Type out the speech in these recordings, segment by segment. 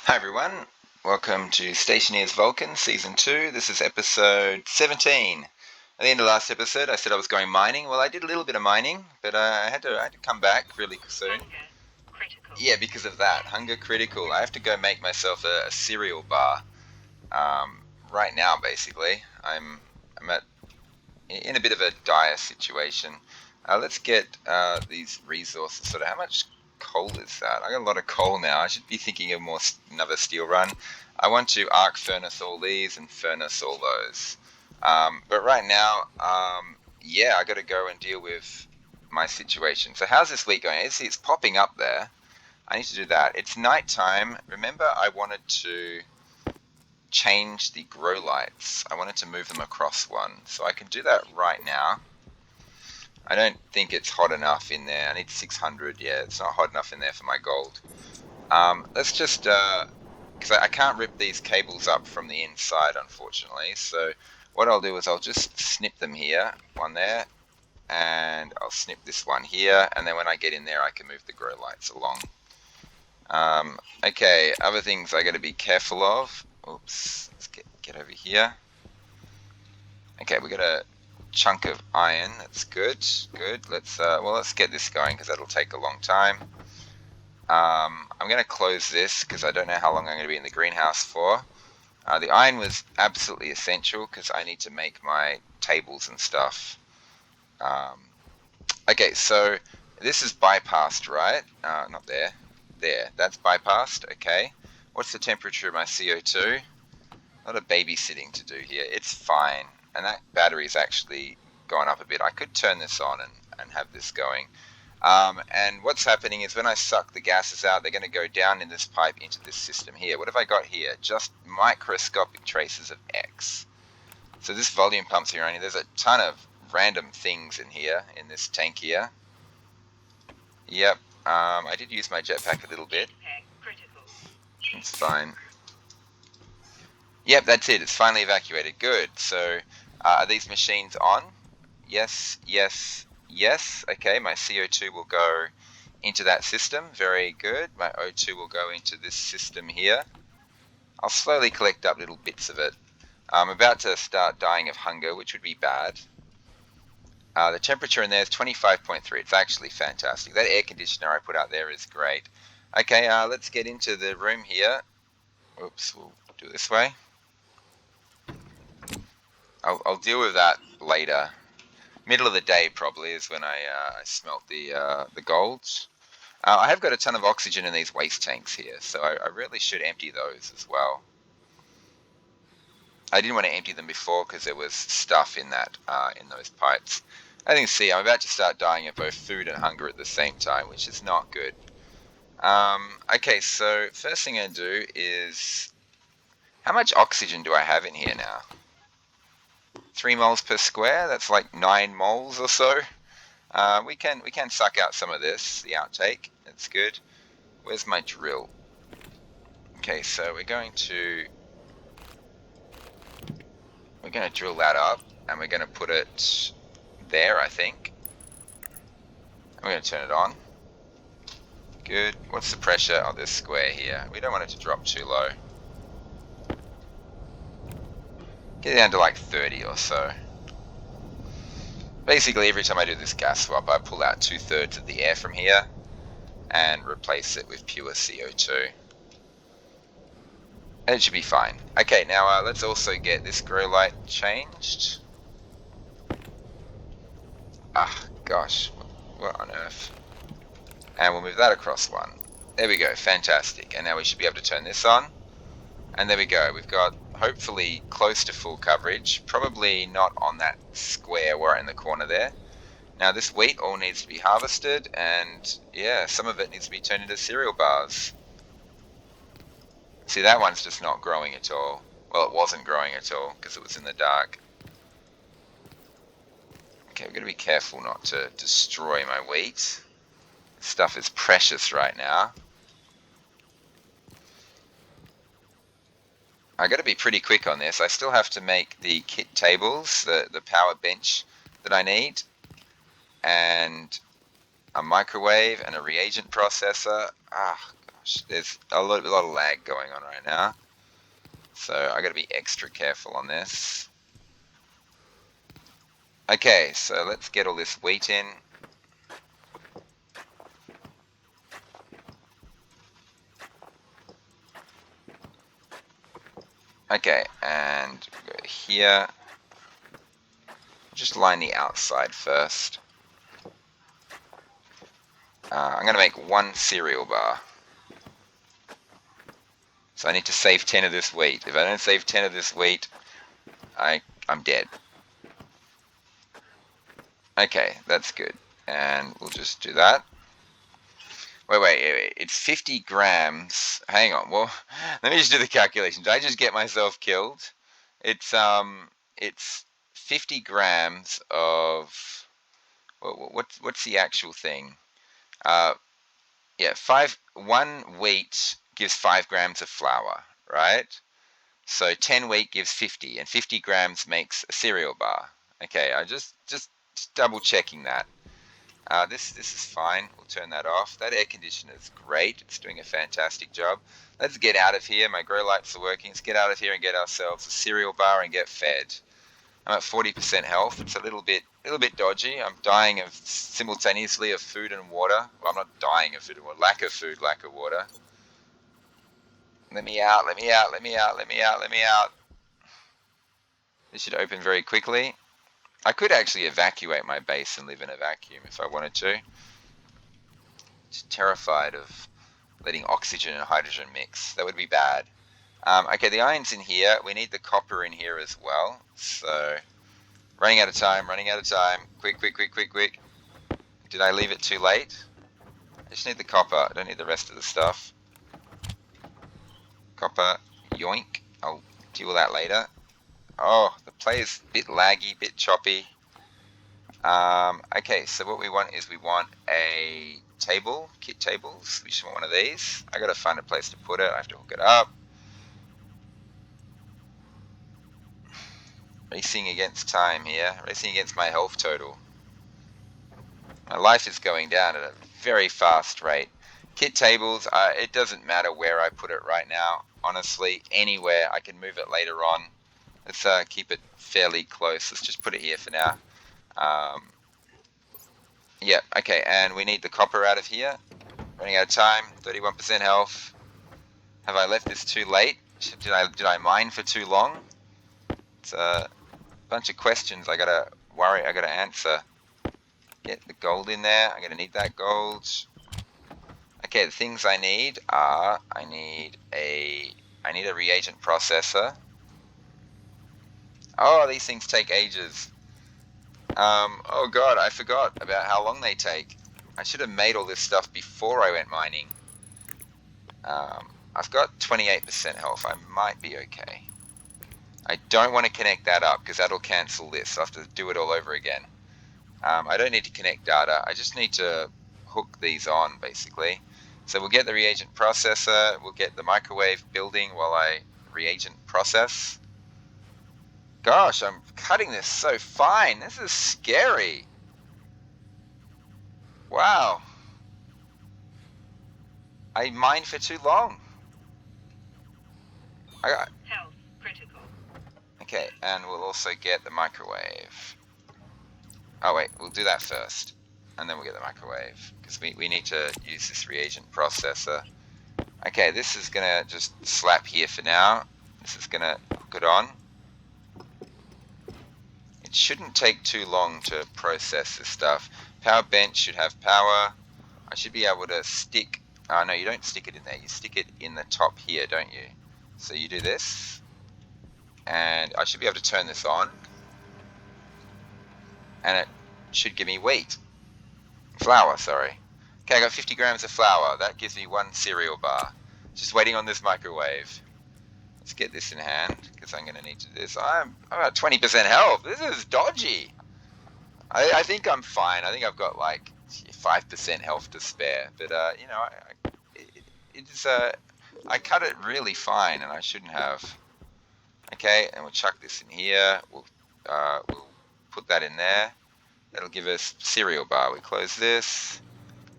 Hi everyone, welcome to Stationeers Vulcan Season 2. This is episode 17. At the end of last episode I said I was going mining. Well, I did a little bit of mining, but I had to come back really soon. Yeah, because of that. Hunger critical. I have to go make myself a cereal bar. Right now, basically. I'm in a bit of a dire situation. Let's get these resources sorted. How much coal is that? I got a lot of coal now. I should be thinking of another steel run. I want to arc furnace all these and furnace all those. But right now, yeah, I got to go and deal with my situation. So how's this wheat going? It's popping up there. I need to do that. It's night time. Remember, I wanted to change the grow lights. I wanted to move them across one. So I can do that right now. I don't think it's hot enough in there. I need 600. Yeah, it's not hot enough in there for my gold. Let's just, because I can't rip these cables up from the inside, unfortunately. So what I'll do is I'll just snip them here, one there, and I'll snip this one here. And then when I get in there, I can move the grow lights along. Okay, other things I got to be careful of. Oops, let's get over here. Okay, we got a chunk of iron. That's good. Good. Let's get this going because that'll take a long time. I'm going to close this because I don't know how long I'm going to be in the greenhouse for. The iron was absolutely essential because I need to make my tables and stuff. Okay, so this is bypassed, right? Not there. There. That's bypassed. Okay. What's the temperature of my CO2? A lot of babysitting to do here. It's fine. And that battery's actually gone up a bit. I could turn this on and have this going. And what's happening is when I suck the gases out, they're going to go down in this pipe into this system here. What have I got here? Just microscopic traces of X. So this volume pump's here only. There's a ton of random things in here, in this tank here. Yep. I did use my jetpack a little bit. It's fine. Yep, that's it. It's finally evacuated. Good. So, are these machines on? Yes, yes, yes. Okay, my CO2 will go into that system. Very good. My O2 will go into this system here. I'll slowly collect up little bits of it. I'm about to start dying of hunger, which would be bad. The temperature in there is 25.3. It's actually fantastic. That air conditioner I put out there is great. Okay, let's get into the room here. Oops, we'll do it this way. I'll deal with that later. Middle of the day probably is when I smelt the golds. I have got a ton of oxygen in these waste tanks here, so I really should empty those as well. I didn't want to empty them before because there was stuff in those pipes. As you can see, I'm about to start dying of both food and hunger at the same time, which is not good. Okay, so first thing I'm going to do is, how much oxygen do I have in here now? 3 moles per square. That's like 9 moles or so. We can suck out some of this, the outtake. That's good. Where's my drill? Okay, so we're going to drill that up, and we're going to put it there, I think. I'm going to turn it on. Good. What's the pressure of this square here? We don't want it to drop too low. Get it down to like 30 or so. Basically, every time I do this gas swap, I pull out 2/3 of the air from here and replace it with pure CO2. And it should be fine. Okay, now let's also get this grow light changed. Ah, gosh, what on earth? And we'll move that across one. There we go, fantastic. And now we should be able to turn this on. And there we go, we've got hopefully close to full coverage, probably not on that square right in the corner there. Now this wheat all needs to be harvested, and yeah, some of it needs to be turned into cereal bars. See, that one's just not growing at all. Well, it wasn't growing at all because it was in the dark. Okay, we've got to be careful not to destroy my wheat. This stuff is precious right now. I got to be pretty quick on this. I still have to make the kit tables, the power bench that I need, and a microwave and a reagent processor. Ah, gosh. There's a lot of lag going on right now, so I got to be extra careful on this. Okay, so let's get all this wheat in. Okay, and go here. Just line the outside first. I'm going to make one cereal bar. So I need to save 10 of this wheat. If I don't save 10 of this wheat, I'm dead. Okay, that's good. And we'll just do that. Wait. It's 50 grams. Hang on. Well, let me just do the calculation. Did I just get myself killed? It's 50 grams of what's the actual thing? Yeah, one wheat gives 5 grams of flour, right? So 10 wheat gives 50, and 50 grams makes a cereal bar. Okay, I just double checking that. This is fine. We'll turn that off. That air conditioner is great. It's doing a fantastic job. Let's get out of here. My grow lights are working. Let's get out of here and get ourselves a cereal bar and get fed. I'm at 40% health. It's a little bit dodgy. I'm dying of simultaneously of food and water. Well, I'm not dying of food and water. Lack of food, lack of water. Let me out. Let me out. Let me out. Let me out. Let me out. This should open very quickly. I could actually evacuate my base and live in a vacuum if I wanted to. Just terrified of letting oxygen and hydrogen mix. That would be bad. Okay, the iron's in here. We need the copper in here as well. So, running out of time, running out of time. Quick. Did I leave it too late? I just need the copper. I don't need the rest of the stuff. Copper, yoink. I'll deal with that later. Oh, the play's a bit laggy, bit choppy. Okay, so what we want is we want a table, kit tables. We just want one of these. I gotta find a place to put it. I have to hook it up. Racing against time here. Racing against my health total. My life is going down at a very fast rate. Kit tables, it doesn't matter where I put it right now. Honestly, anywhere. I can move it later on. Let's keep it fairly close. Let's just put it here for now. Yeah, okay, and we need the copper out of here. Running out of time, 31% health. Have I left this too late? Did I mine for too long? It's a bunch of questions I gotta answer. Get the gold in there. I'm gonna need that gold. Okay, the things I need are I need a reagent processor. Oh, these things take ages. Oh god, I forgot about how long they take. I should have made all this stuff before I went mining. I've got 28% health. I might be okay. I don't want to connect that up because that'll cancel this. I'll have to do it all over again. I don't need to connect data. I just need to hook these on, basically. So we'll get the reagent processor. We'll get the microwave building while I reagent process. Gosh, I'm cutting this so fine. This is scary. Wow. I mined for too long. I got health critical. Okay, and we'll also get the microwave. Oh wait, we'll do that first, and then we'll get the microwave because we need to use this reagent processor. Okay, this is gonna just slap here for now. This is gonna hook it on. It shouldn't take too long to process this stuff. Power bench should have power. I should be able to stick. No, you don't stick it in there. You stick it in the top here, don't you? So you do this, and I should be able to turn this on, and it should give me wheat. Flour, sorry. Okay, I got 50 grams of flour. That gives me one cereal bar. Just waiting on this microwave. Let's get this in hand, because I'm going to need to do this. I'm at 20% health. This is dodgy. I think I'm fine. I think I've got like 5% health to spare. But, you know, I cut it really fine, and I shouldn't have. Okay, and we'll chuck this in here. We'll put that in there. That'll give us cereal bar. We close this.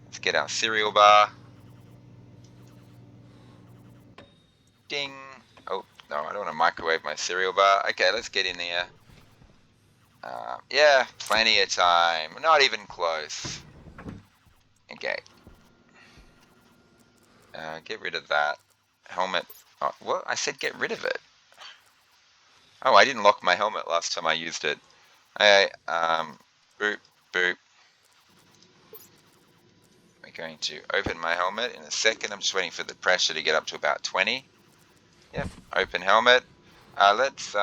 Let's get our cereal bar. Ding. Oh, no, I don't want to microwave my cereal bar. Okay, let's get in there. Yeah, plenty of time. Not even close. Okay. Get rid of that. Helmet. Oh, what? I said get rid of it. Oh, I didn't lock my helmet last time I used it. Okay, boop, boop. We're going to open my helmet in a second. I'm just waiting for the pressure to get up to about 20. Yep, open helmet. Let's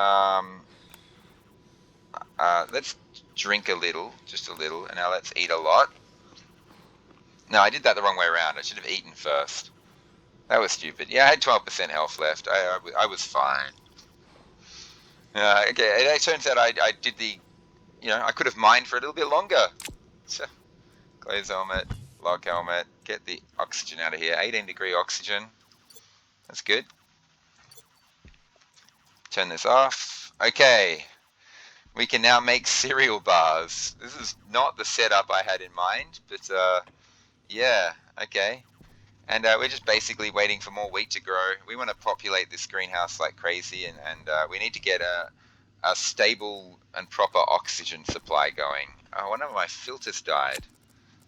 drink a little, just a little, and now let's eat a lot. No, I did that the wrong way around. I should have eaten first. That was stupid. Yeah, I had 12% health left. I was fine. Okay, it turns out I did I could have mined for a little bit longer. So, close helmet, lock helmet, get the oxygen out of here. 18-degree oxygen. That's good. Turn this off. Okay, we can now make cereal bars. This is not the setup I had in mind, but yeah, okay. And we're just basically waiting for more wheat to grow. We want to populate this greenhouse like crazy, and we need to get a stable and proper oxygen supply going. Oh, one of my filters died.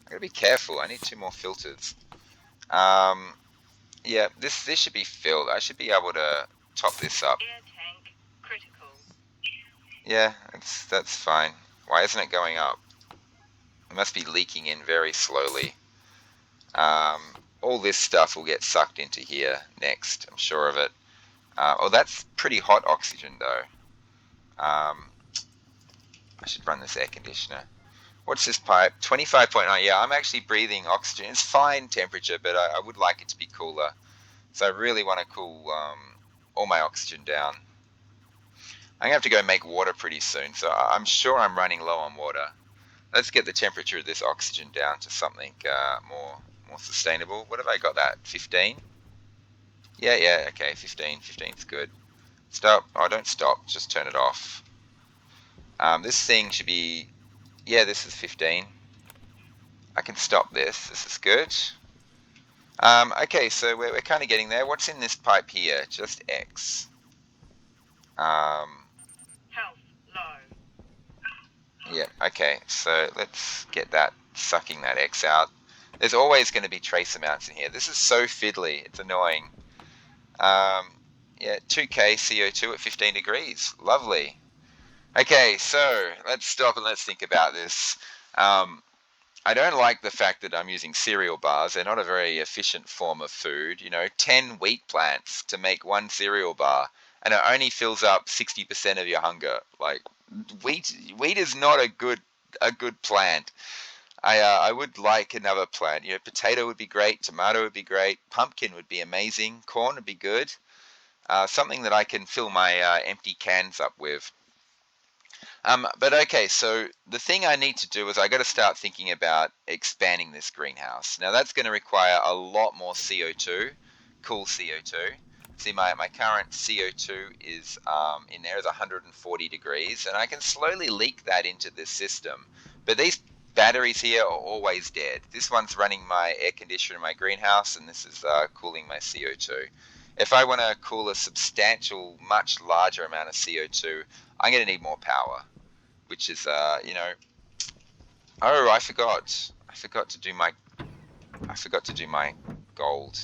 I gotta be careful. I need 2 more filters. Yeah, this should be filled. I should be able to top this up. Air tank critical. Yeah, that's fine. Why isn't it going up? It must be leaking in very slowly. All this stuff will get sucked into here next. I'm sure of it. Oh, that's pretty hot oxygen though. I should run this air conditioner. What's this pipe? 25.9. Yeah, I'm actually breathing oxygen. It's fine temperature, but I would like it to be cooler. So I really want to cool all my oxygen down. I'm going to have to go make water pretty soon, so I'm sure I'm running low on water. Let's get the temperature of this oxygen down to something more sustainable. What have I got that? 15? Yeah, okay, 15. 15's good. Stop. Oh, don't stop. Just turn it off. This thing should be... Yeah, this is 15. I can stop this. This is good. Okay, so we're kind of getting there. What's in this pipe here? Just X. Health low. Yeah, okay, so let's get that, sucking that X out. There's always going to be trace amounts in here. This is so fiddly. It's annoying. Yeah, 2K CO2 at 15 degrees. Lovely. Okay, so let's stop and let's think about this. I don't like the fact that I'm using cereal bars. They're not a very efficient form of food. 10 wheat plants to make 1 cereal bar, and it only fills up 60% of your hunger. Like, wheat is not a good plant. I would like another plant. Potato would be great, tomato would be great, pumpkin would be amazing, corn would be good. Something that I can fill my empty cans up with. But okay, so the thing I need to do is I got to start thinking about expanding this greenhouse. Now that's going to require a lot more CO2, cool CO2. See, my current CO2 is in there is 140 degrees, and I can slowly leak that into this system. But these batteries here are always dead. This one's running my air conditioner in my greenhouse, and this is cooling my CO2. If I want to cool a substantial, much larger amount of CO2, I'm going to need more power. Which is, oh, I forgot to do my gold.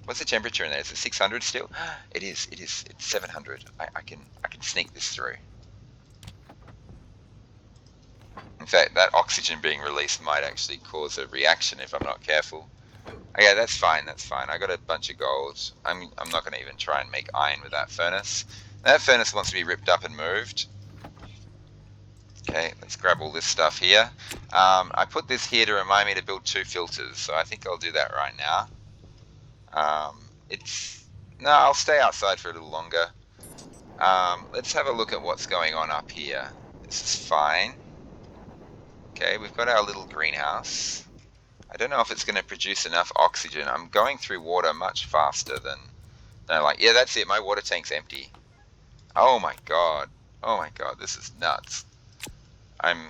What's the temperature in there? Is it 600 still? It is. It's 700. I can sneak this through. In fact, that oxygen being released might actually cause a reaction if I'm not careful. Okay, that's fine. I got a bunch of gold. I'm not going to even try and make iron with that furnace. That furnace wants to be ripped up and moved. Okay, let's grab all this stuff here. I put this here to remind me to build 2 filters, so I think I'll do that right now. No, I'll stay outside for a little longer. Let's have a look at what's going on up here. This is fine. Okay, we've got our little greenhouse. I don't know if it's going to produce enough oxygen. I'm going through water much faster than I like. Yeah, that's it. My water tank's empty. Oh my god. This is nuts. I'm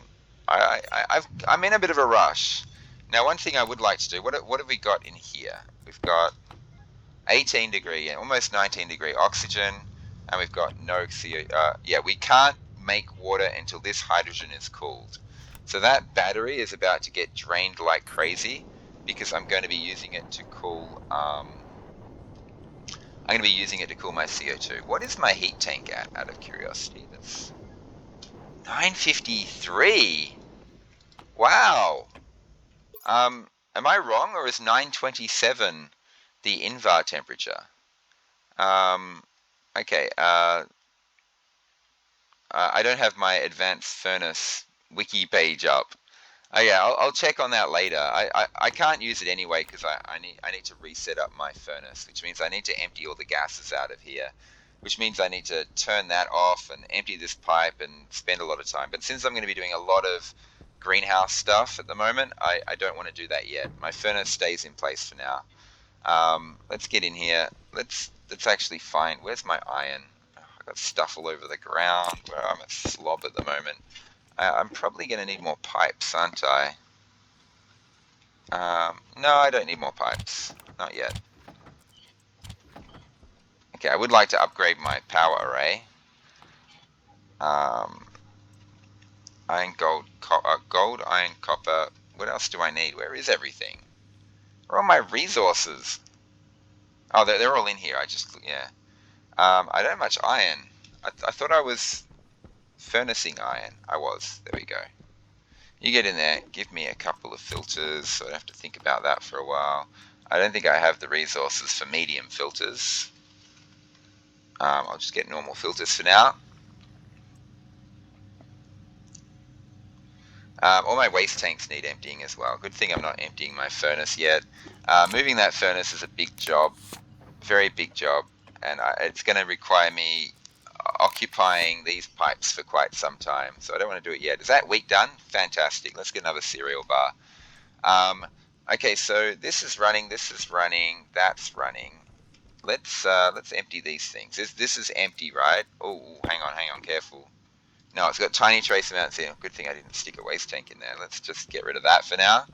in a bit of a rush. Now, one thing I would like to do. What have we got in here? We've got 18 degree, yeah, almost 19 degree oxygen, and we've got no CO. Yeah, we can't make water until this hydrogen is cooled. So that battery is about to get drained like crazy because I'm going to be using it to cool. I'm going to be using it to cool my CO2. What is my heat tank at? Out of curiosity, that's 953. Wow. Am I wrong, or is 927 the invar temperature? Um, okay. I don't have my advanced furnace wiki page up. Oh yeah, I'll check on that later. I can't use it anyway because I need to reset up my furnace, which means I need to empty all the gases out of here, which means I need to turn that off and empty this pipe and spend a lot of time. But since I'm going to be doing a lot of greenhouse stuff at the moment, I don't want to do that yet. My furnace stays in place for now. Let's get in here. Let's actually find, where's my iron? Oh, I got stuff all over the ground. Where I'm a slob at the moment. I'm probably going to need more pipes, aren't I? No, I don't need more pipes. Not yet. Okay, I would like to upgrade my power array. Um, iron, gold, gold, iron, copper. What else do I need? Where is everything? Where are my resources? Oh, they're all in here. Yeah. I don't have much iron. I thought I was furnacing iron. I was. There we go. You get in there, give me a couple of filters, so I have to think about that for a while. I don't think I have the resources for medium filters. I'll just get normal filters for now. All my waste tanks need emptying as well. Good thing I'm not emptying my furnace yet. Moving that furnace is a big job, very big job, and it's going to require me occupying these pipes for quite some time, so I don't want to do it yet. Is that wheat done? Fantastic. Let's get another cereal bar. Okay, so this is running, that's running. Let's empty these things. This is empty, right? Oh, hang on, careful. No, it's got tiny trace amounts here. Good thing I didn't stick a waste tank in there. Let's just get rid of that for now.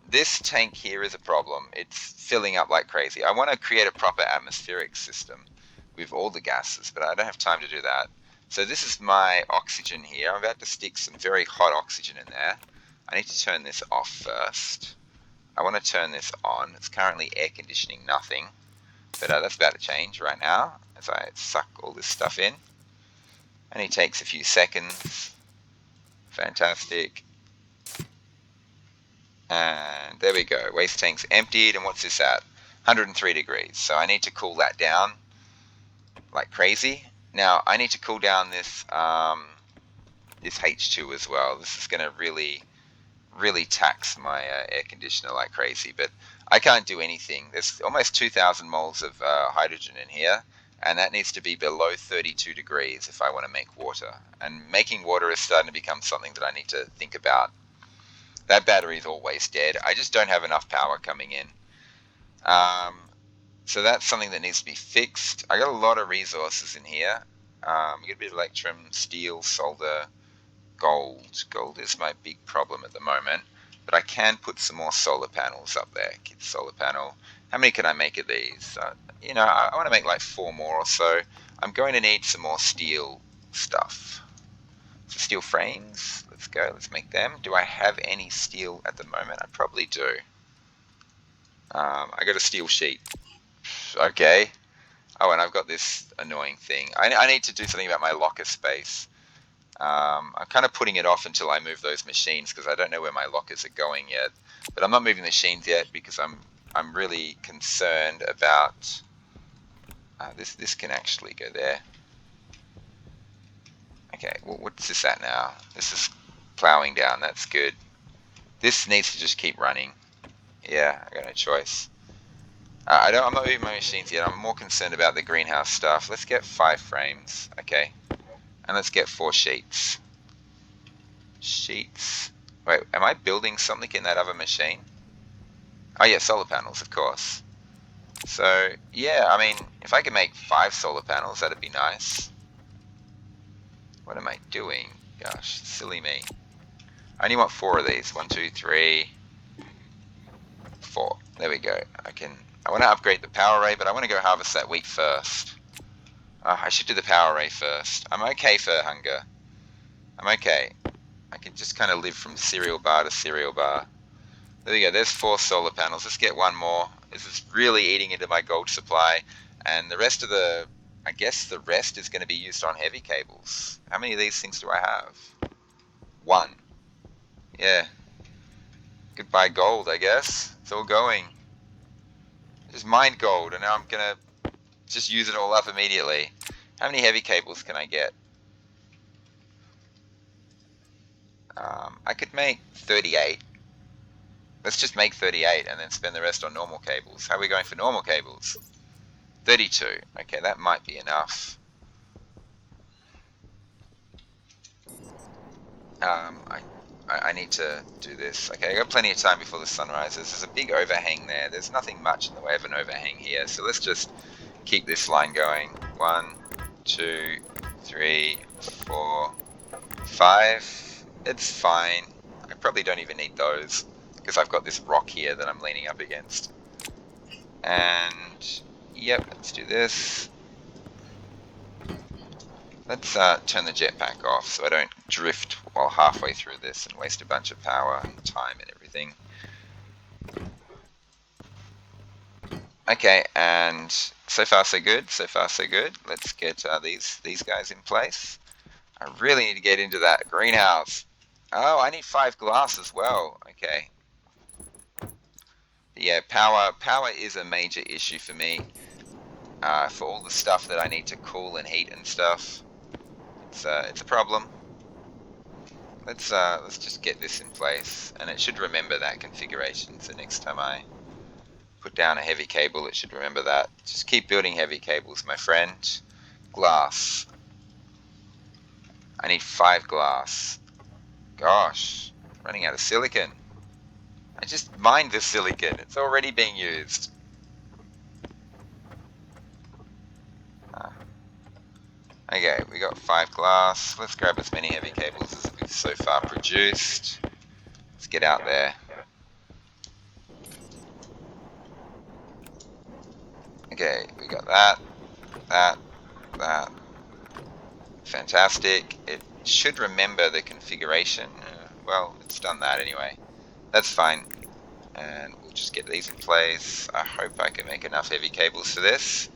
This tank here is a problem. It's filling up like crazy. I want to create a proper atmospheric system with all the gases, but I don't have time to do that. So this is my oxygen here. I'm about to stick some very hot oxygen in there. I need to turn this off first. I want to turn this on. It's currently air conditioning nothing, but that's about to change right now as I suck all this stuff in. Only takes a few seconds. Fantastic. And there we go. Waste tank's emptied. And what's this at? 103 degrees. So I need to cool that down like crazy. Now I need to cool down this this H2 as well. This is going to really tax my air conditioner like crazy. But I can't do anything. There's almost 2,000 moles of hydrogen in here, and that needs to be below 32 degrees if I want to make water. And making water is starting to become something that I need to think about. That battery is always dead. I just don't have enough power coming in. So that's something that needs to be fixed. I got a lot of resources in here. I get a bit of electrum, steel, solder, gold. Gold is my big problem at the moment. But I can put some more solar panels up there. Get solar panel. How many can I make of these? I want to make like 4 more or so. I'm going to need some more steel stuff. So steel frames. Let's go. Let's make them. Do I have any steel at the moment? I probably do. I got a steel sheet. Okay. Oh, and I've got this annoying thing. I need to do something about my locker space. I'm kind of putting it off until I move those machines because I don't know where my lockers are going yet. But I'm not moving the machines yet because I'm really concerned about this can actually go there. Okay, well, what's this at now? This is plowing down. That's good. This needs to just keep running. Yeah, I got no choice. I'm not moving my machines yet. I'm more concerned about the greenhouse stuff. Let's get 5 frames. Okay. And let's get 4 sheets. Sheets. Wait, am I building something in that other machine? Oh yeah, solar panels, of course. So, yeah, I mean, if I could make 5 solar panels, that'd be nice. What am I doing? Gosh, silly me. I only want 4 of these. 1, 2, 3, 4. There we go. I want to upgrade the power array, but I want to go harvest that wheat first. I should do the power array first. I'm okay for hunger. I'm okay. I can just kind of live from cereal bar to cereal bar. There we go. There's 4 solar panels. Let's get one more. This is really eating into my gold supply. And the rest of I guess the rest is going to be used on heavy cables. How many of these things do I have? 1. Yeah. Goodbye gold, I guess. It's all going. Just mined gold, and now I'm going to just use it all up immediately. How many heavy cables can I get? I could make 38. Let's just make 38 and then spend the rest on normal cables. How are we going for normal cables? 32. Okay, that might be enough. I need to do this. Okay, I got plenty of time before the sun rises. There's a big overhang there. There's nothing much in the way of an overhang here, so let's just keep this line going. 1, 2, 3, 4, 5. It's fine. I probably don't even need those because I've got this rock here that I'm leaning up against. And yep, let's do this. Let's turn the jetpack off so I don't drift while halfway through this and waste a bunch of power and time and everything. Okay, and so far so good, so far so good. Let's get these guys in place. I really need to get into that greenhouse. Oh, I need 5 glass as well. Okay. Yeah, power is a major issue for me. For all the stuff that I need to cool and heat and stuff. It's a problem. Let's just get this in place, and it should remember that configuration. So next time I put down a heavy cable, it should remember that. Just keep building heavy cables, my friend. Glass. I need 5 glass. Gosh, running out of silicon. I just mined the silicon. It's already being used. Okay, we got 5 glass. Let's grab as many heavy cables as we've so far produced. Let's get out there. Okay, we got that, that. Fantastic. It should remember the configuration. Well, it's done that anyway. That's fine. And we'll just get these in place. I hope I can make enough heavy cables for this.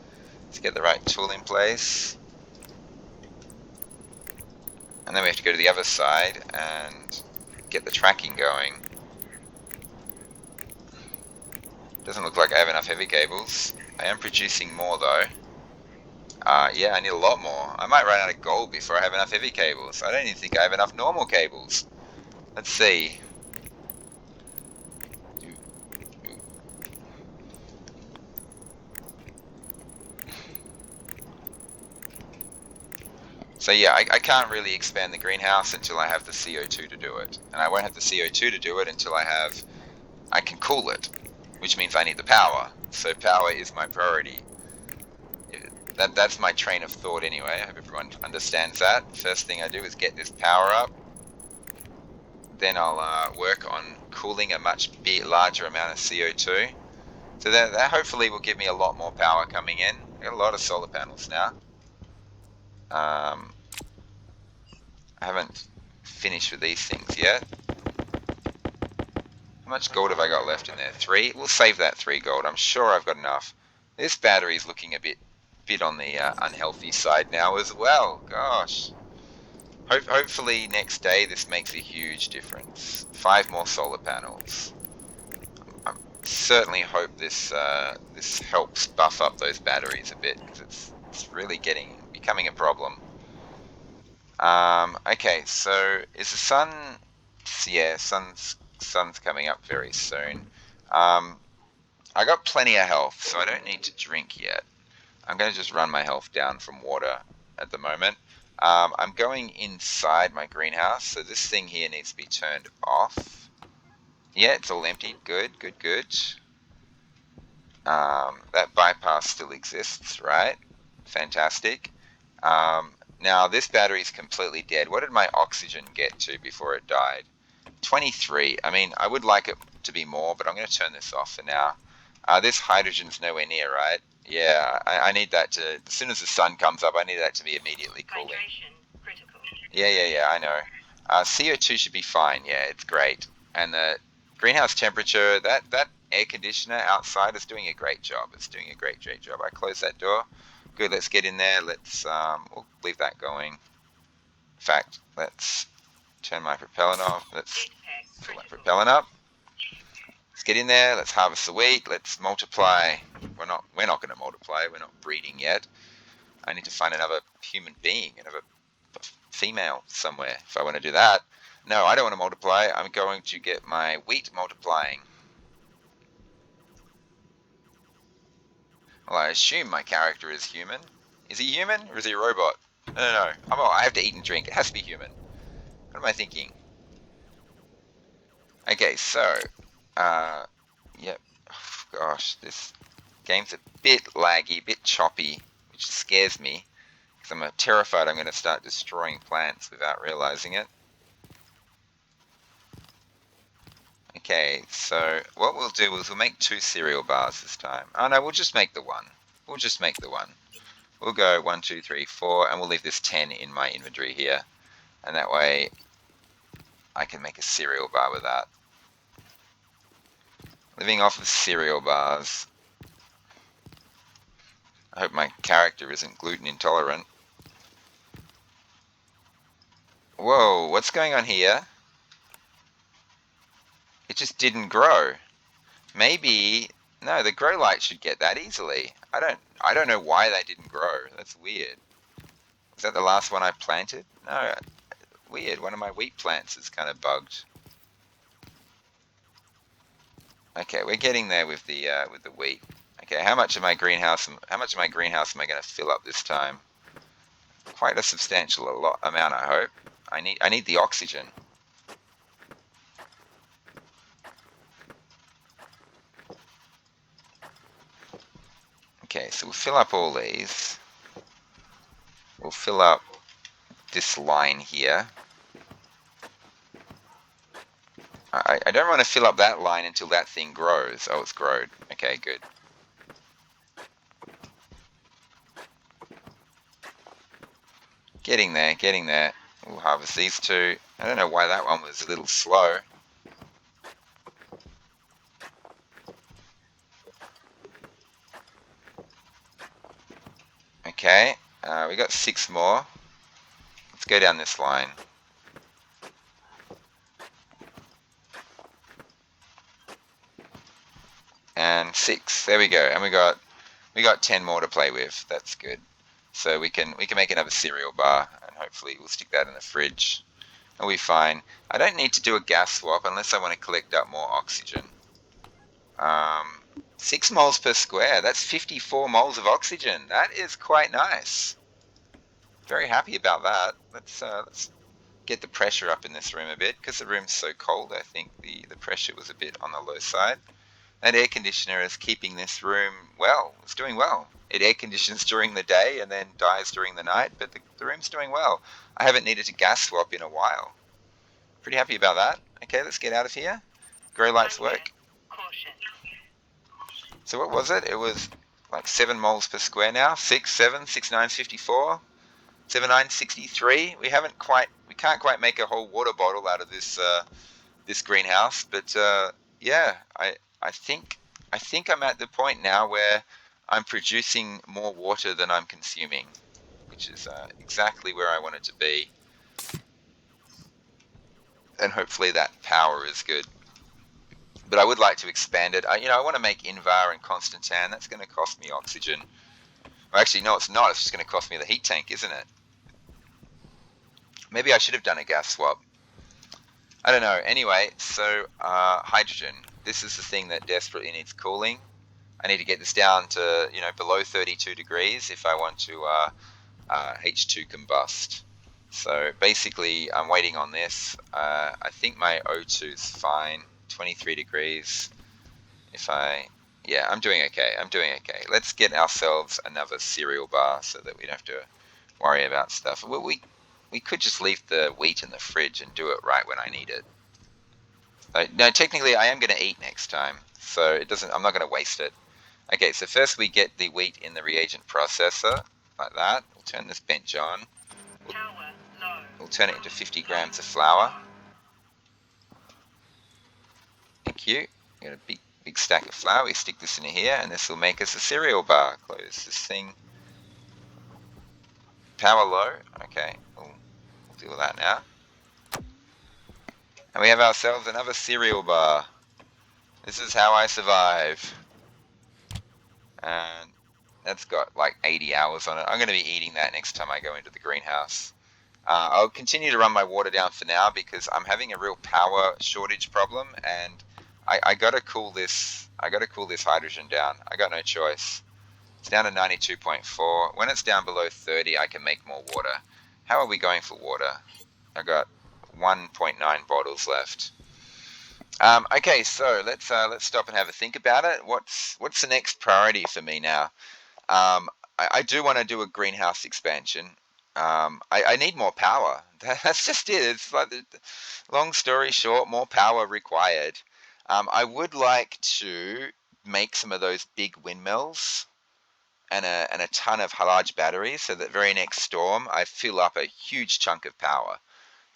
Let's get the right tool in place. And then we have to go to the other side and get the tracking going. Doesn't look like I have enough heavy cables. I am producing more though. Yeah, I need a lot more. I might run out of gold before I have enough heavy cables. I don't even think I have enough normal cables. Let's see. So yeah, I can't really expand the greenhouse until I have the CO2 to do it. And I won't have the CO2 to do it until I can cool it, which means I need the power. So power is my priority. That's my train of thought anyway. I hope everyone understands that. First thing I do is get this power up. Then I'll work on cooling a much larger amount of CO2. So that hopefully will give me a lot more power coming in. I got a lot of solar panels now. I haven't finished with these things yet. How much gold have I got left in there? 3? We'll save that 3 gold. I'm sure I've got enough. This battery's looking a bit on the unhealthy side now as well. Gosh. Hopefully next day this makes a huge difference. 5 more solar panels. I certainly hope this helps buff up those batteries a bit, because it's really becoming a problem. Okay, so is the sun? Yeah, sun's coming up very soon. I got plenty of health, so I don't need to drink yet. I'm going to just run my health down from water at the moment. I'm going inside my greenhouse, so this thing here needs to be turned off. Yeah, it's all empty. Good, good, good. That bypass still exists, right? Fantastic. Now this battery's completely dead. What did my oxygen get to before it died? 23. I mean, I would like it to be more, but I'm going to turn this off for now. This hydrogen's nowhere near, right? Yeah, I need that to, as soon as the sun comes up, I need that to be immediately cooling. Hydration critical. Yeah, I know. CO2 should be fine. Yeah, it's great. And the greenhouse temperature, that air conditioner outside is doing a great job. It's doing a great job. I close that door. Good, let's get in there. We'll leave that going. In fact, let's turn my propellant off. Let's Heat pack fill that critical. propellant up. Let's get in there. Let's harvest the wheat. Let's multiply. We're not going to multiply. We're not breeding yet. I need to find another human being, another female somewhere if I want to do that. No, I don't want to multiply. I'm going to get my wheat multiplying. Well, I assume my character is human. Is he human or is he a robot? No. I have to eat and drink. It has to be human. What am I thinking? Okay, so, uh, yep. Oh, gosh, this game's a bit laggy, a bit choppy, which scares me because I'm terrified I'm going to start destroying plants without realizing it. Okay, so what we'll do is we'll make 2 cereal bars this time. Oh no, we'll just make the one. We'll just make the one. We'll go 1, 2, 3, 4, and we'll leave this 10 in my inventory here. And that way I can make a cereal bar with that. Living off of cereal bars. I hope my character isn't gluten intolerant. Whoa, what's going on here? It just didn't grow. Maybe, no, the grow light should get that easily. I don't know why they didn't grow. That's weird. Was that the last one I planted? No, weird. One of my wheat plants is kind of bugged. Okay, we're getting there with the wheat. Okay, how much of my greenhouse am I going to fill up this time? Quite a substantial amount, I hope. I need the oxygen. Okay, so we'll fill up all these. We'll fill up this line here. I don't want to fill up that line until that thing grows. Oh, it's grown. Okay, good. Getting there, getting there. We'll harvest these 2. I don't know why that one was a little slow. Okay, we got 6 more. Let's go down this line. And 6. There we go. And we got 10 more to play with. That's good. So we can make another cereal bar, and hopefully we'll stick that in the fridge. It'll be fine. I don't need to do a gas swap unless I want to collect up more oxygen. 6 moles per square. That's 54 moles of oxygen. That is quite nice. Very happy about that. Let's get the pressure up in this room a bit because the room's so cold. I think the pressure was a bit on the low side. That air conditioner is keeping this room well. It's doing well. It air conditions during the day and then dies during the night, but the room's doing well. I haven't needed to gas swap in a while. Pretty happy about that. Okay, let's get out of here. Grow lights work. Caution. So what was it? It was like 7 moles per square now. 6, 7, 6, 9, 54. 7, 9, 63. We can't quite make a whole water bottle out of this greenhouse, but yeah, I think I'm at the point now where I'm producing more water than I'm consuming, which is exactly where I want it to be. And hopefully that power is good. But I would like to expand it. I want to make Invar and Constantan. That's going to cost me oxygen. Well, actually, no, it's not. It's just going to cost me the heat tank, isn't it? Maybe I should have done a gas swap. I don't know. Anyway, so hydrogen. This is the thing that desperately needs cooling. I need to get this down to below 32 degrees if I want to H2 combust. So basically, I'm waiting on this. I think my O2 is fine. 23 degrees. Yeah, I'm doing okay. Let's get ourselves another cereal bar so that we don't have to worry about stuff. We could just leave the wheat in the fridge and do it right when I need it. No, technically I am going to eat next time, so it doesn't. I'm not going to waste it. Okay, so first we get the wheat in the reagent processor, like that. We'll turn this bench on. We'll, Power low. we'll turn it into 50 grams of flour. Thank you. Got a big stack of flour. We stick this in here, and this will make us a cereal bar. Close this thing. Power low. Okay, we'll do all that now. And we have ourselves another cereal bar. This is how I survive. And that's got like 80 hours on it. I'm going to be eating that next time I go into the greenhouse. I'll continue to run my water down for now because I'm having a real power shortage problem, and I gotta cool this. I gotta cool this hydrogen down. I got no choice. It's down to 92.4. When it's down below 30, I can make more water. How are we going for water? I got 1.9 bottles left. Okay, so let's stop and have a think about it. What's the next priority for me now? I do want to do a greenhouse expansion. I need more power. That's just it. It's like long story short, more power required. I would like to make some of those big windmills and a ton of large batteries, so that very next storm I fill up a huge chunk of power.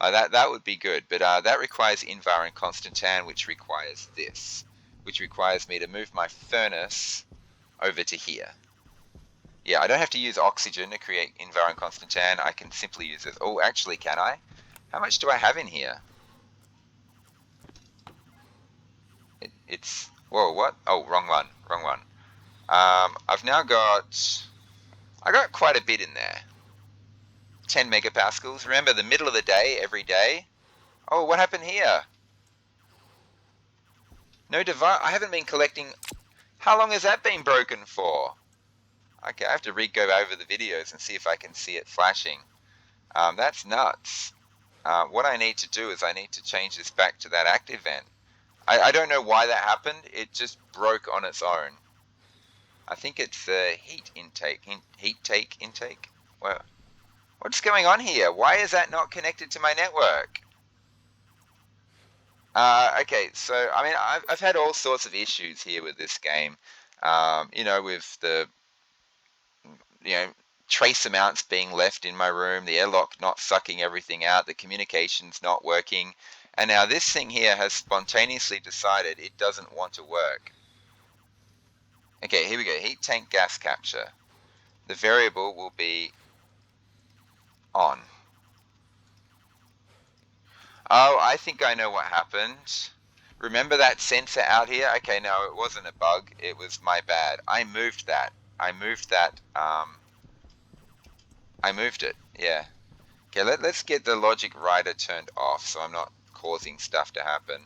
That would be good, but that requires Invar and Constantan, which requires this, which requires me to move my furnace over to here. Yeah, I don't have to use oxygen to create Invar and Constantan. I can simply use this. Oh, actually, can I? How much do I have in here? It's... Whoa, what? Oh, wrong one. Wrong one. I've now got... I got quite a bit in there. 10 megapascals. Remember, the middle of the day, every day. Oh, what happened here? No device. I haven't been collecting... How long has that been broken for? Okay, I have to go over the videos and see if I can see it flashing. That's nuts. What I need to do is I need to change this back to that active vent. I don't know why that happened. It just broke on its own. I think it's the heat intake. Intake? Well, what's going on here? Why is that not connected to my network? Okay, so I mean, I've had all sorts of issues here with this game. With the trace amounts being left in my room, the airlock not sucking everything out, the communications not working, and now this thing here has spontaneously decided it doesn't want to work. Okay, here we go. Heat tank gas capture. The variable will be on. Oh, I think I know what happened. Remember that sensor out here? Okay, no, it wasn't a bug. It was my bad. I moved that. I moved it. Yeah. Okay, let's get the logic writer turned off so I'm not causing stuff to happen.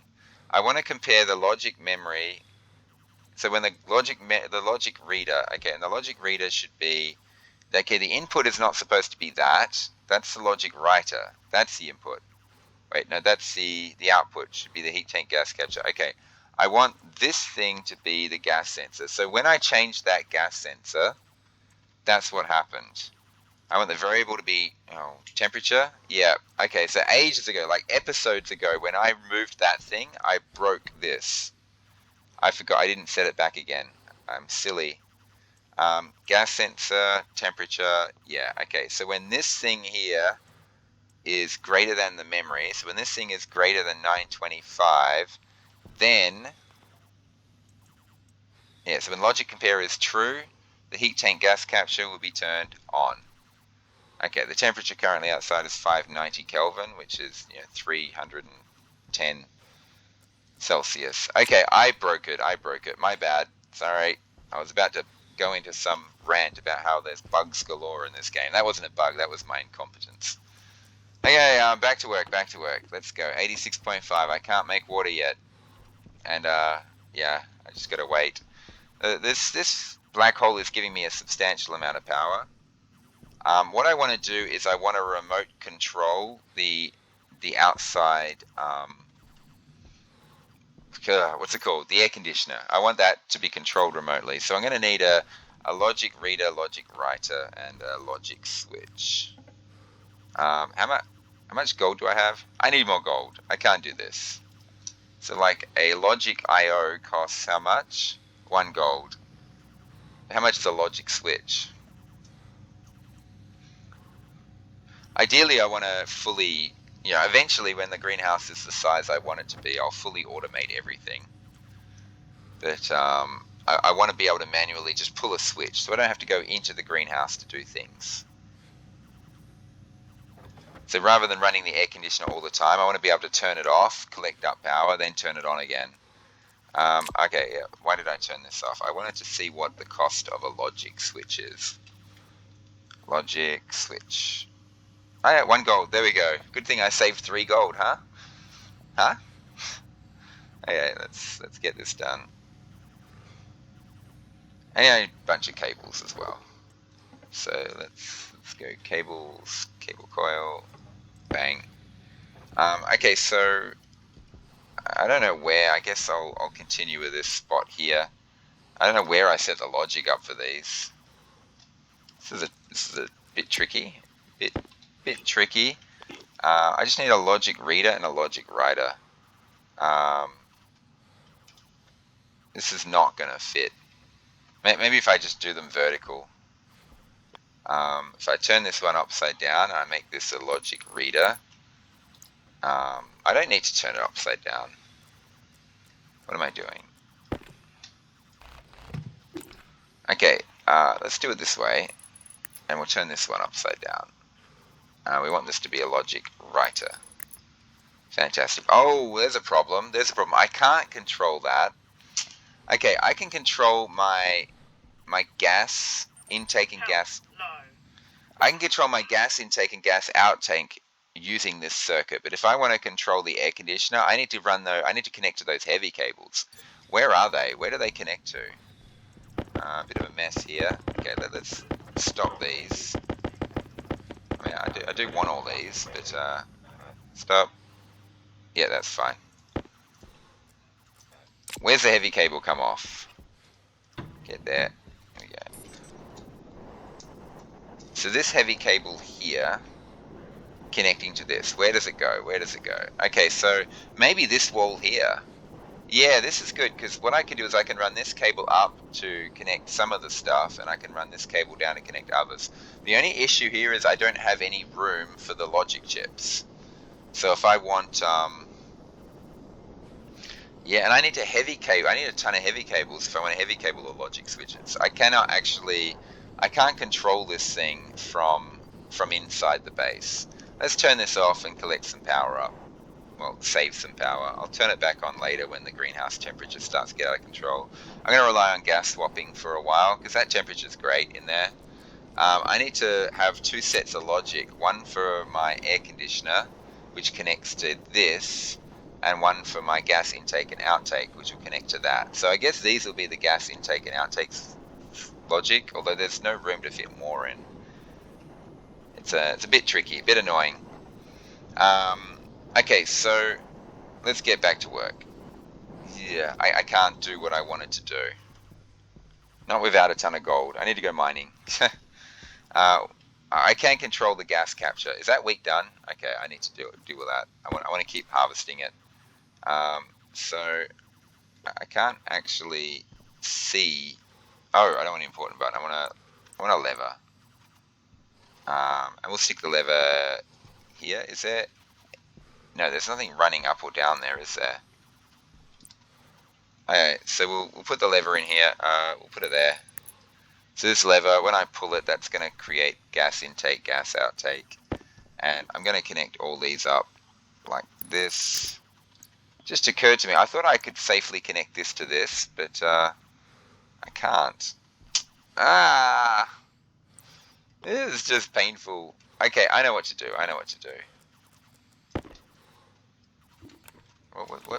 I want to compare the logic memory. So when the logic reader, okay, and the logic reader should be, okay, the input is not supposed to be that. That's the logic writer. That's the input. Wait, no, that's the output should be the heat tank gas capture. Okay, I want this thing to be the gas sensor. So when I change that gas sensor, that's what happened. I want the variable to be temperature. Yeah. Okay. So ages ago, like episodes ago, when I removed that thing, I broke this. I forgot. I didn't set it back again. I'm silly. Gas sensor, temperature. Yeah. Okay. So when this thing here is greater than the memory, so when this thing is greater than 925, then yeah. So when logic compare is true, the heat tank gas capture will be turned on. Okay, the temperature currently outside is 590 Kelvin, which is 310 Celsius. Okay, I broke it. My bad. Sorry. I was about to go into some rant about how there's bugs galore in this game. That wasn't a bug. That was my incompetence. Okay, back to work. Let's go. 86.5. I can't make water yet. And, yeah, I just gotta wait. This black hole is giving me a substantial amount of power. What I want to do is I want to remote control the outside, what's it called? The air conditioner. I want that to be controlled remotely. So I'm going to need a logic reader, logic writer, and a logic switch. How much gold do I have? I need more gold. I can't do this. So like a logic I/O costs how much? 1 gold. How much is a logic switch? Ideally, I want to fully, eventually when the greenhouse is the size I want it to be, I'll fully automate everything. But I want to be able to manually just pull a switch so I don't have to go into the greenhouse to do things. So rather than running the air conditioner all the time, I want to be able to turn it off, collect up power, then turn it on again. Okay, yeah. Why did I turn this off? I wanted to see what the cost of a logic switch is. Logic switch. Oh yeah, 1 gold. There we go. Good thing I saved 3 gold, huh? Huh? Okay, let's get this done. And a bunch of cables as well. So let's go cables, cable coil, bang. Okay, so I don't know where. I guess I'll continue with this spot here. I don't know where I set the logic up for these. This is a bit tricky. Bit tricky. I just need a logic reader and a logic writer. This is not going to fit. Maybe if I just do them vertical. If I turn this one upside down and I make this a logic reader, I don't need to turn it upside down. What am I doing? Okay, let's do it this way, and we'll turn this one upside down. We want this to be a logic writer. Fantastic. Oh, there's a problem. I can't control that. Okay, I can control my gas intake and gas. I can control my gas intake and gas outtake using this circuit, but if I want to control the air conditioner, I need to connect to those heavy cables. Where are they? Where do they connect to? A bit of a mess here. Okay, let's stop these. I mean, I do want all these, but stop. Yeah, that's fine. Where's the heavy cable come off? Get there. There we go. So this heavy cable here, connecting to this, where does it go? Where does it go? Okay, so maybe this wall here. Yeah, this is good, because what I can do is I can run this cable up to connect some of the stuff, and I can run this cable down to connect others. The only issue here is I don't have any room for the logic chips. So if I want, yeah, and I need a ton of heavy cables if I want a heavy cable or logic switches. I can't control this thing from inside the base. Let's turn this off and collect some power up. Well, save some power. I'll turn it back on later when the greenhouse temperature starts to get out of control. I'm going to rely on gas swapping for a while because that temperature is great in there. I need to have 2 sets of logic, one for my air conditioner, which connects to this, and one for my gas intake and outtake, which will connect to that. So I guess these will be the gas intake and outtakes logic, although there's no room to fit more in. It's a bit tricky, a bit annoying. Okay, so let's get back to work. Yeah, I can't do what I wanted to do. Not without a ton of gold. I need to go mining. I can control the gas capture. Is that week done? Okay, I need to deal with that. I want to keep harvesting it. So I can't actually see. Oh, I don't want an important button. I want a lever. And we'll stick the lever here. Is there? No, there's nothing running up or down there, is there? Okay, so we'll put the lever in here. We'll put it there. So this lever, when I pull it, that's going to create gas intake, gas outtake. And I'm going to connect all these up like this. Just occurred to me, I thought I could safely connect this to this, but I can't. This is just painful. Okay, I know what to do.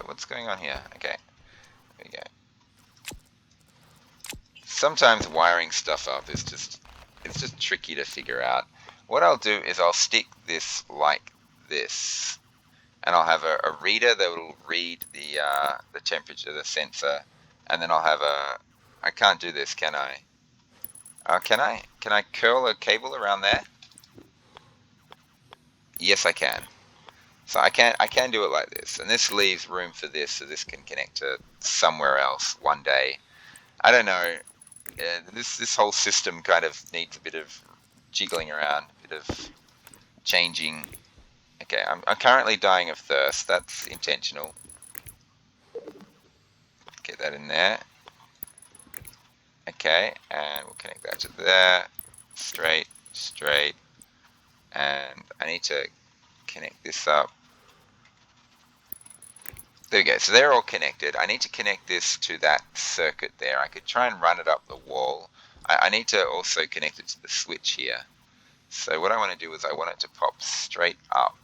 What's going on here? Okay, there we go. Sometimes wiring stuff up is just tricky to figure out. What I'll do is I'll stick this like this, and I'll have a reader that will read the temperature, the sensor, and then I'll have I can't do this, can I? Can I curl a cable around there? Yes, I can. So I can do it like this, and this leaves room for this, so this can connect to somewhere else one day. I don't know. This whole system kind of needs a bit of jiggling around, a bit of changing. Okay, I'm currently dying of thirst. That's intentional. Get that in there. Okay, and we'll connect that to there. Straight, straight, and I need to connect this up. There we go. So they're all connected. I need to connect this to that circuit there. I could try and run it up the wall. I need to also connect it to the switch here. So what I want to do is I want it to pop straight up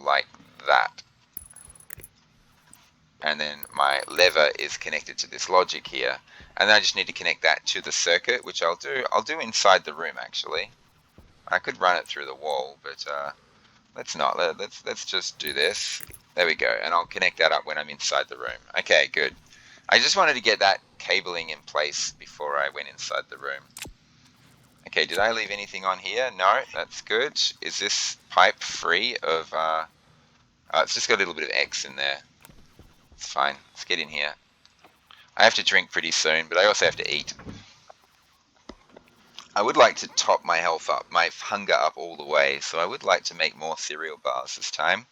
like that. And then my lever is connected to this logic here. And then I just need to connect that to the circuit, which I'll do. I'll do inside the room, actually. I could run it through the wall, but let's not. Let's just do this. There we go. And I'll connect that up when I'm inside the room. Okay, good. I just wanted to get that cabling in place before I went inside the room. Okay, did I leave anything on here? No, that's good. Is this pipe free of... it's just got a little bit of X in there. It's fine. Let's get in here. I have to drink pretty soon, but I also have to eat. I would like to top my health up, my hunger up all the way, so I would like to make more cereal bars this time.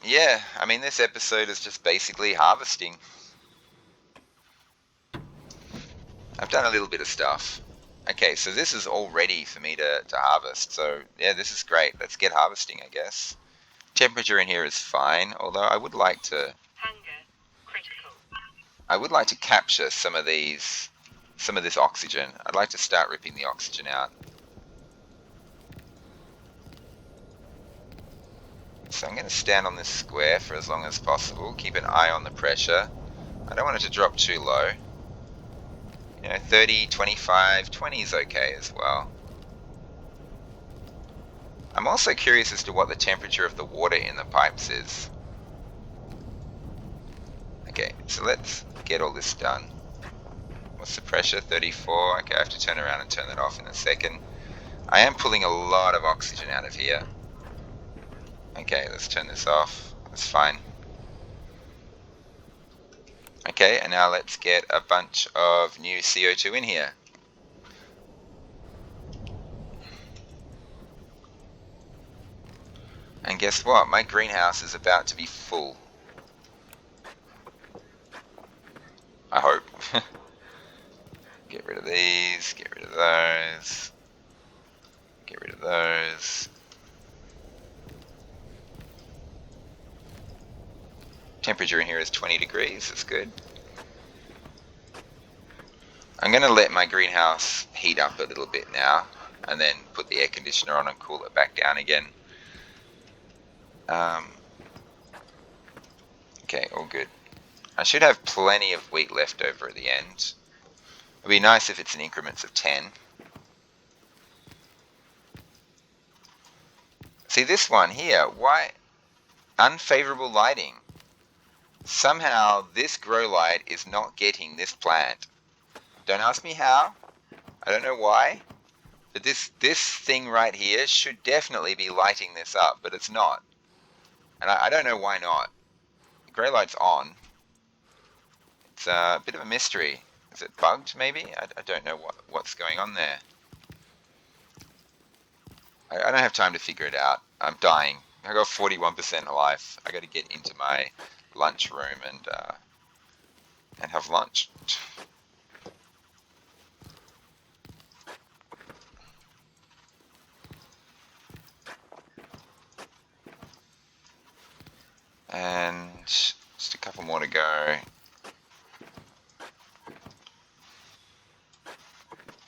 Yeah, I mean, this episode is just basically harvesting. I've done a little bit of stuff. Okay, so this is all ready for me to harvest. So, yeah, this is great. Let's get harvesting, I guess. Temperature in here is fine, although I would like to... Hunger critical. I would like to capture some of this oxygen. I'd like to start ripping the oxygen out. So I'm going to stand on this square for as long as possible. Keep an eye on the pressure. I don't want it to drop too low. 30, 25, 20 is okay as well. I'm also curious as to what the temperature of the water in the pipes is. Okay, so let's get all this done. What's the pressure? 34. Okay, I have to turn around and turn that off in a second. I am pulling a lot of oxygen out of here. Okay, let's turn this off. That's fine. Okay, and now let's get a bunch of new CO2 in here. And guess what? My greenhouse is about to be full. I hope. Get rid of these, get rid of those, get rid of those. Temperature in here is 20 degrees, that's good. I'm going to let my greenhouse heat up a little bit now, and then put the air conditioner on and cool it back down again. Okay, all good. I should have plenty of wheat left over at the end. It'd be nice if it's in increments of 10. See this one here, why? Unfavorable lighting. Somehow this grow light is not getting this plant. Don't ask me how. I don't know why. But this thing right here should definitely be lighting this up, but it's not. And I don't know why not. The grow light's on. It's a bit of a mystery. Is it bugged maybe? I don't know what's going on there. I don't have time to figure it out. I'm dying. I got 41% life. I got to get into my lunch room and have lunch. And just a couple more to go.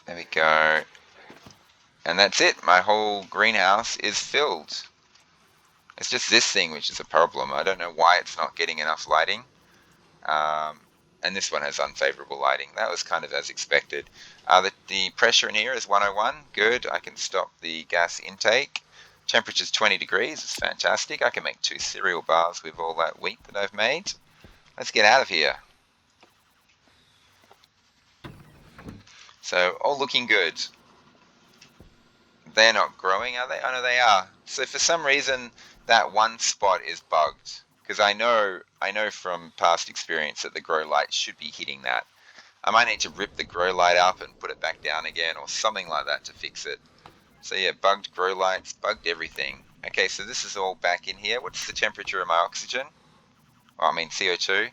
There we go. And that's it. My whole greenhouse is filled. It's just this thing which is a problem. I don't know why it's not getting enough lighting. And this one has unfavorable lighting. That was kind of as expected. The pressure in here is 101. Good. I can stop the gas intake. Temperature's 20 degrees. It's fantastic. I can make 2 cereal bars with all that wheat that I've made. Let's get out of here. So, all looking good. They're not growing, are they? Oh no, they are. So for some reason, that one spot is bugged because I know from past experience that the grow light should be hitting that. I might need to rip the grow light up and put it back down again or something like that to fix it. So yeah, bugged grow lights, bugged everything. Okay, so this is all back in here. What's the temperature of my oxygen? Oh, I mean CO2.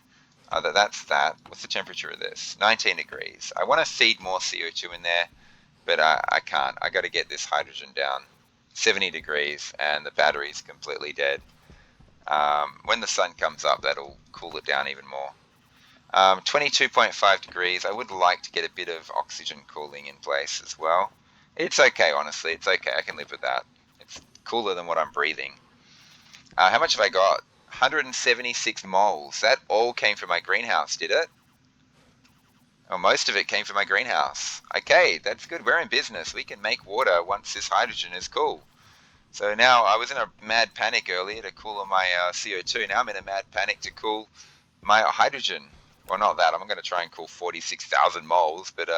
That's that. What's the temperature of this? 19 degrees. I want to feed more CO2 in there, but I can't. I got to get this hydrogen down. 70 degrees, and the battery's completely dead. When the sun comes up, that'll cool it down even more. 22.5 degrees. I would like to get a bit of oxygen cooling in place as well. It's okay, honestly. It's okay. I can live with that. It's cooler than what I'm breathing. How much have I got? 176 moles. That all came from my greenhouse, did it? Well, most of it came from my greenhouse. Okay, that's good. We're in business. We can make water once this hydrogen is cool. So now I was in a mad panic earlier to cool my CO2. Now I'm in a mad panic to cool my hydrogen. Well, not that. I'm going to try and cool 46,000 moles, but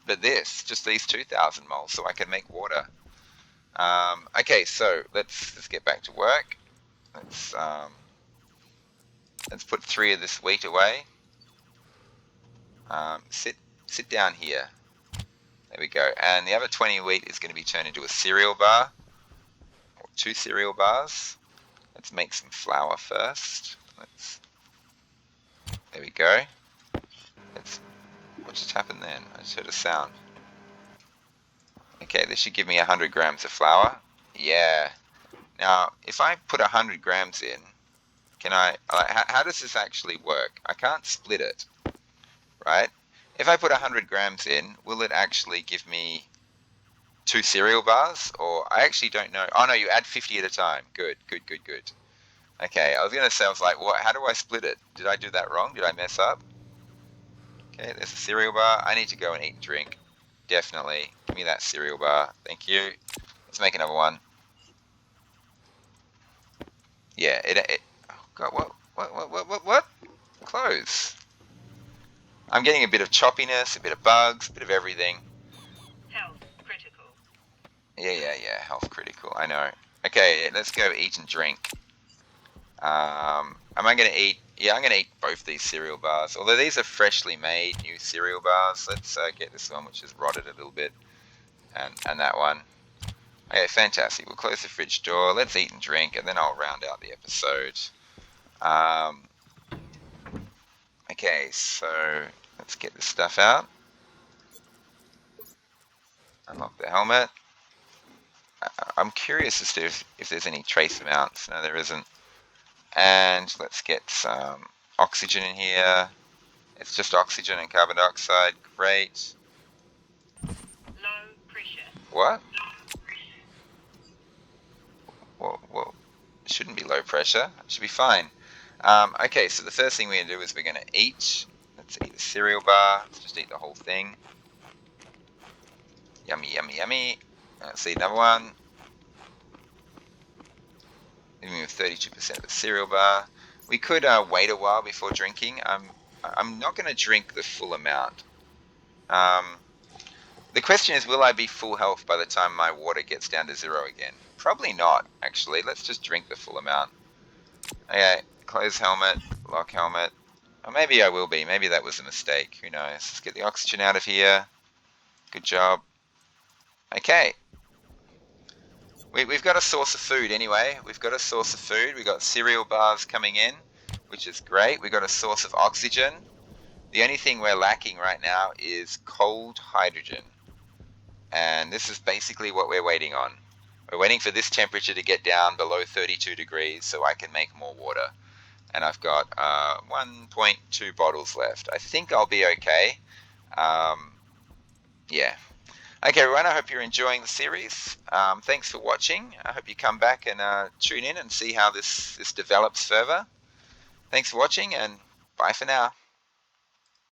just these 2,000 moles, so I can make water. Okay, so let's get back to work. Let's put 3 of this wheat away. Sit down here. There we go. And the other 20 wheat is going to be turned into a cereal bar, or 2 cereal bars. Let's make some flour first. There we go. What just happened then? I just heard a sound. Okay, this should give me 100 grams of flour. Yeah. Now, if I put 100 grams in, how does this actually work? I can't split it, right? If I put 100 grams in, will it actually give me 2 cereal bars? Or I actually don't know. Oh no, you add 50 at a time. Good, good, good, good. Okay, I was going to say, I was like, what? How do I split it? Did I do that wrong? Did I mess up? Okay, there's a cereal bar. I need to go and eat and drink. Definitely. Give me that cereal bar. Thank you. Let's make another one. Yeah, oh God, what? Close. I'm getting a bit of choppiness, a bit of bugs, a bit of everything. Health critical. Yeah. Health critical. I know. Okay, let's go eat and drink. Am I going to eat? Yeah, I'm going to eat both these cereal bars. Although these are freshly made new cereal bars. Let's get this one, which is rotted a little bit, and that one. Okay, fantastic. We'll close the fridge door. Let's eat and drink, and then I'll round out the episode. Okay, so let's get this stuff out. Unlock the helmet. I'm curious as to if there's any trace amounts. No, there isn't. And let's get some oxygen in here. It's just oxygen and carbon dioxide. Great. Low pressure. What? Well, it shouldn't be low pressure. It should be fine. Okay, so the first thing we're going to do is we're going to eat. Let's eat a cereal bar. Let's just eat the whole thing. Yummy, yummy, yummy. Let's eat another one. Leaving with 32% of the cereal bar. We could wait a while before drinking. I'm not going to drink the full amount. The question is, will I be full health by the time my water gets down to 0 again? Probably not, actually. Let's just drink the full amount. Okay, close helmet, lock helmet. Or maybe I will be. Maybe that was a mistake. Who knows? Let's get the oxygen out of here. Good job. Okay. We've got a source of food anyway. We've got a source of food. We've got cereal bars coming in, which is great. We've got a source of oxygen. The only thing we're lacking right now is cold hydrogen. And this is basically what we're waiting on. We're waiting for this temperature to get down below 32 degrees so I can make more water. And I've got 1.2 bottles left. I think I'll be okay. Yeah. Okay, everyone, I hope you're enjoying the series. Thanks for watching. I hope you come back and tune in and see how this develops further. Thanks for watching, and bye for now.